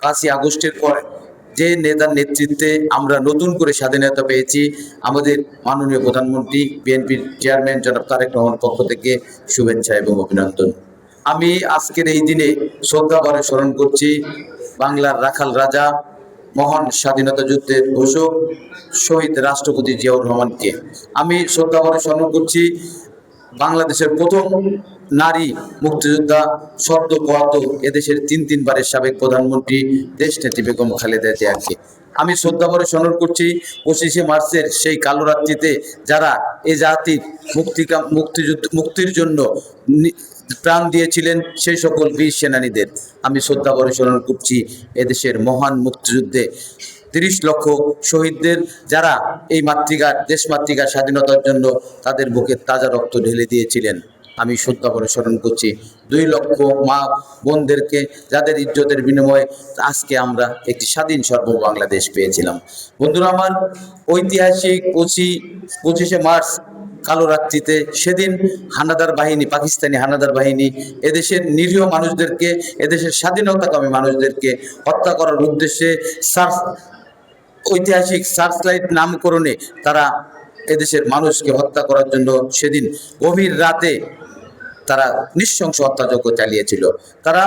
5ই আগস্টের পর যে নেতার নেতৃত্বে আমরা নতুন করে স্বাধীনতা পেয়েছি, আমাদের মাননীয় প্রধানমন্ত্রী বিএনপির চেয়ারম্যান জনাব তারেক রহমানের পক্ষ থেকে শুভেচ্ছা এবং অভিনন্দন। আমি আজকের এই দিনে শ্রদ্ধাভরে স্মরণ করছি বাংলার রাখাল রাজা, মহান স্বাধীনতা যুদ্ধের ঘোষক শহীদ রাষ্ট্রপতি জিয়াউর রহমানকে। আমি শ্রদ্ধাভরে স্মরণ করছি বাংলাদেশের প্রথম নারী মুক্তিযোদ্ধা, সদ্য প্রয়াত এদেশের তিনবারের সাবেক প্রধানমন্ত্রী দেশনেত্রী বেগম খালেদা জিয়াকে। আমি শ্রদ্ধাভরে স্মরণ করছি 25শে মার্চের সেই কালো রাত্রিতে যারা এ জাতির মুক্তির জন্য প্রাণ দিয়েছিলেন, সেই সকল বীর সেনানীদের আমি শ্রদ্ধাভরে স্মরণ করছি। এদেশের মহান মুক্তিযুদ্ধে 30 লক্ষ শহীদদের, যারা এই দেশ মাতৃকার স্বাধীনতার জন্য তাদের বুকে তাজা রক্ত ঢেলে দিয়েছিলেন। আমি শ্রদ্ধাভরে স্মরণ করছি 2 লক্ষ মা বোনদেরকে, যাদের ইজ্জতের বিনিময়ে আজকে আমরা একটি স্বাধীন সার্বভৌম বাংলাদেশ পেয়েছিলাম। বন্ধুরা আমার, ঐতিহাসিক 25শে মার্চ কালো রাত্রিতে সেদিন হানাদার বাহিনী, পাকিস্তানি হানাদার বাহিনী এদেশের নিরীহ মানুষদেরকে, এদেশের স্বাধীনতাকামী মানুষদেরকে হত্যা করার উদ্দেশ্যে ঐতিহাসিক সার্চলাইট নামকরণে তারা এদেশের মানুষকে হত্যা করার জন্য সেদিন গভীর রাতে তারা নৃশংস হত্যাযজ্ঞ চালিয়েছিল। তারা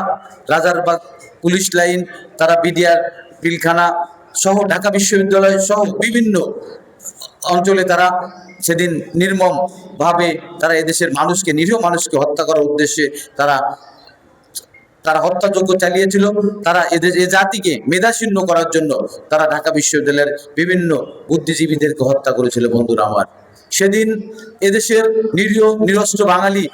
রাজারবাগ পুলিশ লাইন, তারা বিডিআর পিলখানা সহ ঢাকা বিশ্ববিদ্যালয় সহ বিভিন্ন অঞ্চলে তারা সেদিন নির্মমভাবে তারা এদেশের মানুষকে, নিরীহ মানুষকে হত্যা করার উদ্দেশ্যে তারা হত্যাযজ্ঞ চালিয়েছিল। তারা এ জাতিকে মেধাশূন্য করার জন্য তারা ঢাকা বিশ্ববিদ্যালয়ের বিভিন্ন বুদ্ধিজীবীদেরকে হত্যা করেছিল। বন্ধুরা আমার, সেদিন এদেশের নিরীহ নিরস্ত্র বাঙালি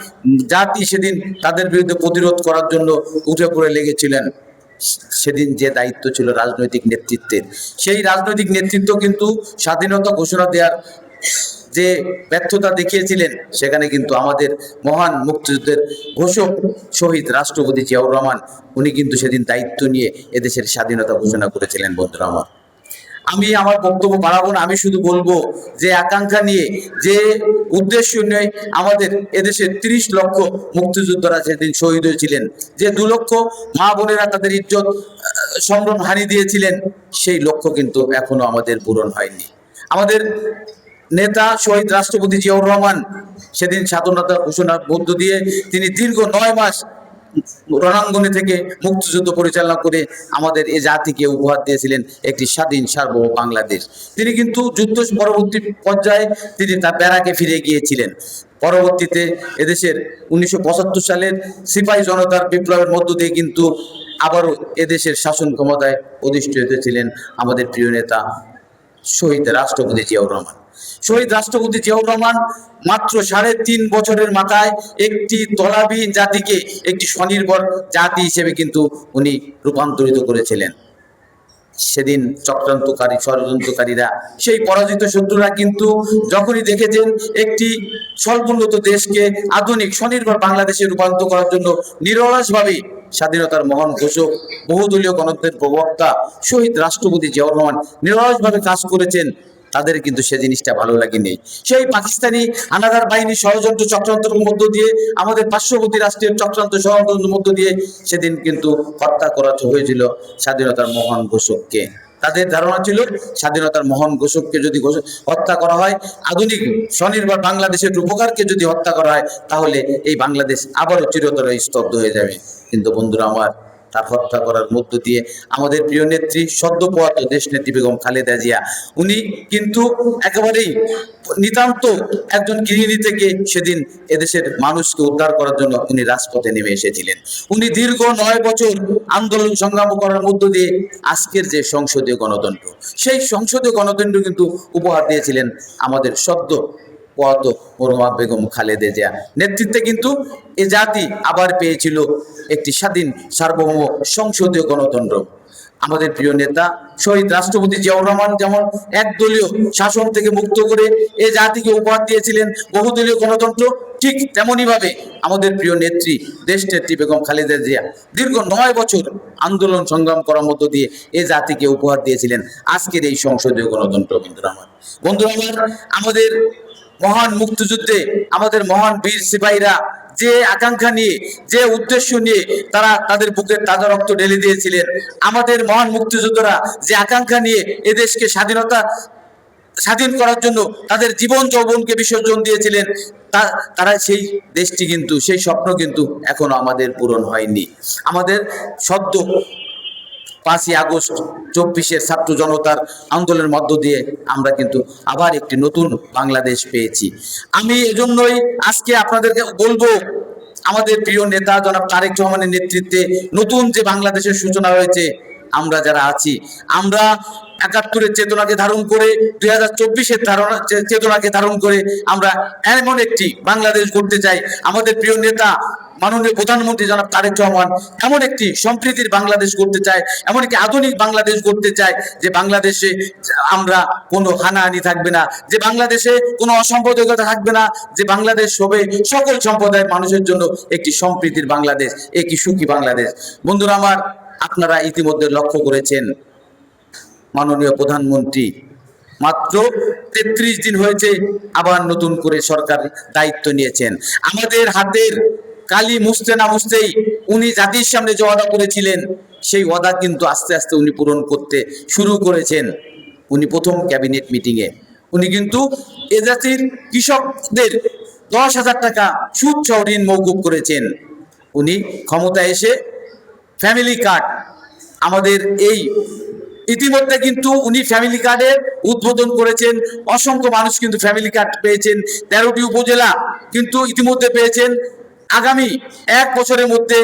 জাতি সেদিন তাদের বিরুদ্ধে প্রতিরোধ করার জন্য উঠে পড়ে লেগেছিলেন। সেদিন যে দায়িত্ব ছিল রাজনৈতিক নেতৃত্বের, সেই রাজনৈতিক নেতৃত্ব কিন্তু স্বাধীনতা ঘোষণা দেওয়ার যে ব্যর্থতা দেখিয়েছিলেন, সেখানে কিন্তু আমাদের মহান মুক্তিযুদ্ধের ঘোষক শহীদ রাষ্ট্রপতি জিয়াউর রহমান, উনি কিন্তু সেদিন দায়িত্ব নিয়ে এদেশের স্বাধীনতা ঘোষণা করেছিলেন। বন্ধুরা আমার, আমি আমার বক্তব্য বাড়াবো না, আমি শুধু বলবো যে আকাঙ্ক্ষা নিয়ে, যে উদ্দেশ্য নিয়ে আমাদের এদেশের 30 লক্ষ মুক্তিযোদ্ধারা সেদিন শহীদ হয়েছিলেন, যে 2 লক্ষ মা বোনেরা তাদের ইজ্জত সম্ভ্রম হানি দিয়েছিলেন, সেই লক্ষ্য কিন্তু এখনো আমাদের পূরণ হয়নি। আমাদের নেতা শহীদ রাষ্ট্রপতি জিয়াউর রহমান সেদিন স্বাধীনতা ঘোষণার মধ্য দিয়ে তিনি দীর্ঘ 9 মাস রণাঙ্গনে থেকে মুক্তিযুদ্ধ পরিচালনা করে আমাদের এ জাতিকে উপহার দিয়েছিলেন একটি স্বাধীন সার্বভৌম বাংলাদেশ। তিনি কিন্তু যুদ্ধ পরবর্তী পর্যায়ে তিনি তার ব্যারাকে ফিরে গিয়েছিলেন। পরবর্তীতে এদেশের 1975 সালের সিপাহী জনতার বিপ্লবের মধ্য দিয়ে কিন্তু আবারও এদেশের শাসন ক্ষমতায় অধিষ্ঠিত ছিলেন আমাদের প্রিয় নেতা শহীদ রাষ্ট্রপতি জিয়াউর রহমান। শহীদ রাষ্ট্রপতি জিয়াউর রহমান মাত্র 3.5 বছরের মাথায় একটি তলাবিহীন জাতিকে একটি স্বনির্ভর জাতি হিসেবে কিন্তু উনি রূপান্তরিত করেছিলেন। সেদিন চক্রান্তকারী ষড়যন্ত্রকারীরা, সেই পরাজিত শত্রুরা কিন্তু যখনই দেখেছেন একটি স্বল্পোন্নত দেশকে আধুনিক স্বনির্ভর বাংলাদেশে রূপান্তর করার জন্য নিরলসভাবে স্বাধীনতার মহান ঘোষক, বহুদলীয় গণতন্ত্রের প্রবক্তা শহীদ রাষ্ট্রপতি জিয়াউর রহমান নিরলসভাবে কাজ করেছেন, তাদের কিন্তু সে জিনিসটা ভালো লাগেনি। সেই পাকিস্তানি হানাদার বাহিনী ষড়যন্ত্র চক্রান্তের মধ্য দিয়ে, আমাদের পার্শ্ববর্তী রাষ্ট্রের চক্রান্ত ষড়যন্ত্রের মধ্য দিয়ে সেদিন কিন্তু হত্যা করা হয়েছিল স্বাধীনতার মহান ঘোষককে। তাদের ধারণা ছিল স্বাধীনতার মহান ঘোষককে যদি হত্যা করা হয়, আধুনিক স্বনির্ভর বাংলাদেশের রূপকারকে যদি হত্যা করা হয়, তাহলে এই বাংলাদেশ আবারও চিরতরে স্তব্ধ হয়ে যাবে। কিন্তু বন্ধুরা আমার, তার হত্যা করার মধ্য দিয়ে আমাদের প্রিয় নেত্রী, সদ্য প্রয়াত দেশনেত্রী বেগম খালেদা জিয়া, উনি কিন্তু একেবারেই নিতান্ত একজন গৃহিণী থেকে সেদিন এদেশের মানুষকে উদ্ধার করার জন্য উনি রাজপথে নেমে এসেছিলেন। উনি দীর্ঘ 9 বছর আন্দোলন সংগ্রাম করার মধ্য দিয়ে আজকের যে সংসদীয় গণতন্ত্র, সেই সংসদীয় গণতন্ত্র কিন্তু উপহার দিয়েছিলেন আমাদের সদ্য প্রয়াত মরহুমা বেগম খালেদা জিয়া নেতৃত্বে। কিন্তু এ জাতি আবার পেয়েছিল একটি স্বাধীন সার্বভৌম সংসদীয় গণতন্ত্র। আমাদের প্রিয় নেতা শহীদ রাষ্ট্রপতি জিয়াউর রহমান যেমন একদলীয় শাসন থেকে মুক্ত করে এ জাতিকে উপহার দিয়েছিলেন বহুদলীয় গণতন্ত্র, ঠিক তেমনি ভাবে আমাদের প্রিয় নেত্রী দেশনেত্রী বেগম খালেদা জিয়া দীর্ঘ 9 বছর আন্দোলন সংগ্রাম করার মধ্য দিয়ে এ জাতিকে উপহার দিয়েছিলেন আজকের এই সংসদীয় গণতন্ত্র। বন্ধুরা আমার, আমাদের মহান মুক্তিযুদ্ধে আমাদের মহান বীর সিপাহীরা যে আকাঙ্ক্ষা নিয়ে, যে উদ্দেশ্য নিয়ে তারা তাদের বুকের তাজা রক্ত ঢেলে দিয়েছিলেন, আমাদের মহান মুক্তিযোদ্ধারা যে আকাঙ্ক্ষা নিয়ে এদেশকে স্বাধীন করার জন্য তাদের জীবন যৌবনকে বিসর্জন দিয়েছিলেন, তারা সেই দেশটি কিন্তু, সেই স্বপ্ন কিন্তু এখনো আমাদের পূরণ হয়নি। আমাদের সদ্য 5ই আগস্ট 24-এর ছাত্র জনতার আন্দোলনের মধ্য দিয়ে আমরা কিন্তু আবার একটি নতুন বাংলাদেশ পেয়েছি। আমি এজন্যই আজকে আপনাদেরকে বলবো, আমাদের প্রিয় নেতা জনাব তারেক রহমানের নেতৃত্বে নতুন যে বাংলাদেশের সূচনা হয়েছে, আমরা যারা আছি, আমরা 71-এর চেতনাকে ধারণ করে, 2024-এর চেতনাকে ধারণ করে আমরা এমন একটি বাংলাদেশ গড়তে চাই। আমাদের প্রিয় নেতা মাননীয় প্রধানমন্ত্রী জনাব তারেক রহমান এমন একটি সম্প্রীতির বাংলাদেশ গড়তে চায়, এমন একটি আধুনিক বাংলাদেশ গড়তে চায়, যে বাংলাদেশে আমরা কোনো হানাহানি থাকবে না, যে বাংলাদেশে কোনো অসাম্প্রদায়িকতা থাকবে না, যে বাংলাদেশ হবে সকল সম্প্রদায়ের মানুষের জন্য একটি সম্প্রীতির বাংলাদেশ, একটি সুখী বাংলাদেশ। বন্ধুরা আমার, আপনারা ইতিমধ্যে লক্ষ্য করেছেন মাননীয় প্রধানমন্ত্রী মাত্র 33 দিন হয়েছে আবার নতুন করে সরকার দায়িত্ব নিয়েছেন। আমাদের হাতের কালি মুছতে না মুছতেই উনি জাতির সামনে যে ওয়াদা করেছিলেন, সেই ওয়াদা কিন্তু আস্তে আস্তে উনি পূরণ করতে শুরু করেছেন। উনি প্রথম ক্যাবিনেট মিটিংয়ে উনি কিন্তু এ জাতির কৃষকদের 10,000 টাকা সুদ সহ ঋণ মওকুফ করেছেন। উনি ক্ষমতায় এসে ফ্যামিলি কার্ড, আমাদের এই ইতিমধ্যে কিন্তু উনি ফ্যামিলি কার্ডের উদ্বোধন করেছেন। অসংখ্য মানুষ কিন্তু ফ্যামিলি কার্ড পেয়েছেন। 13টি উপজেলা কিন্তু ইতিমধ্যে পেয়েছেন। আগামী 1 বছরের মধ্যে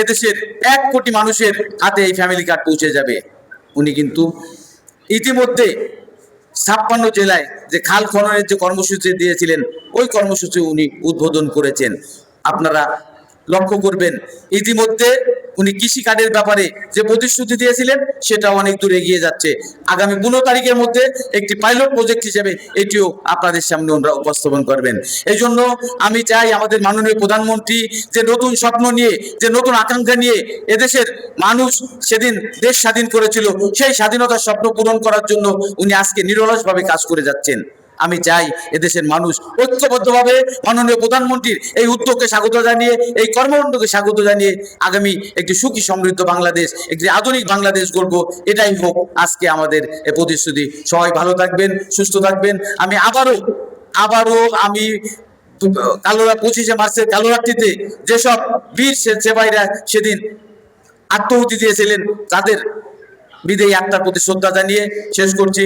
এদেশের 1 কোটি মানুষের হাতে এই ফ্যামিলি কার্ড পৌঁছে যাবে। উনি কিন্তু ইতিমধ্যে 56 জেলায় যে খাল খননের যে কর্মসূচি দিয়েছিলেন, ওই কর্মসূচি উনি উদ্বোধন করেছেন। আপনারা লক্ষ্য করবেন, ইতিমধ্যে উনি কৃষি কার্ডের ব্যাপারে যে প্রতিশ্রুতি দিয়েছিলেন, সেটা অনেক দূর এগিয়ে যাচ্ছে। আগামী 15 তারিখের মধ্যে একটি পাইলট প্রজেক্ট হিসেবে এটিও আপনাদের সামনে ওনারা উপস্থাপন করবেন। এই জন্য আমি চাই, আমাদের মাননীয় প্রধানমন্ত্রী যে নতুন স্বপ্ন নিয়ে, যে নতুন আকাঙ্ক্ষা নিয়ে এদেশের মানুষ সেদিন দেশ স্বাধীন করেছিল, সেই স্বাধীনতার স্বপ্ন পূরণ করার জন্য উনি আজকে নিরলসভাবে কাজ করে যাচ্ছেন। আমি চাই এদেশের মানুষ ঐক্যবদ্ধভাবে মাননীয় প্রধানমন্ত্রীর এই উদ্যোগকে স্বাগত জানিয়ে, এই কর্মকাণ্ডকে স্বাগত জানিয়ে আগামী একটি সুখী সমৃদ্ধ বাংলাদেশ, একটি আধুনিক বাংলাদেশ গড়ব, এটাই হোক আজকে আমাদের এই প্রতিশ্রুতি। সবাই ভালো থাকবেন, সুস্থ থাকবেন। আমি আবারও আমি কালোরা 25শে মার্চের কালোরাত্রিতে যেসব বীর সিপাহীরা সেদিন আত্মাহুতি দিয়েছিলেন, তাদের বিদেয়ী আত্মার প্রতি শ্রদ্ধা জানিয়ে শেষ করছি।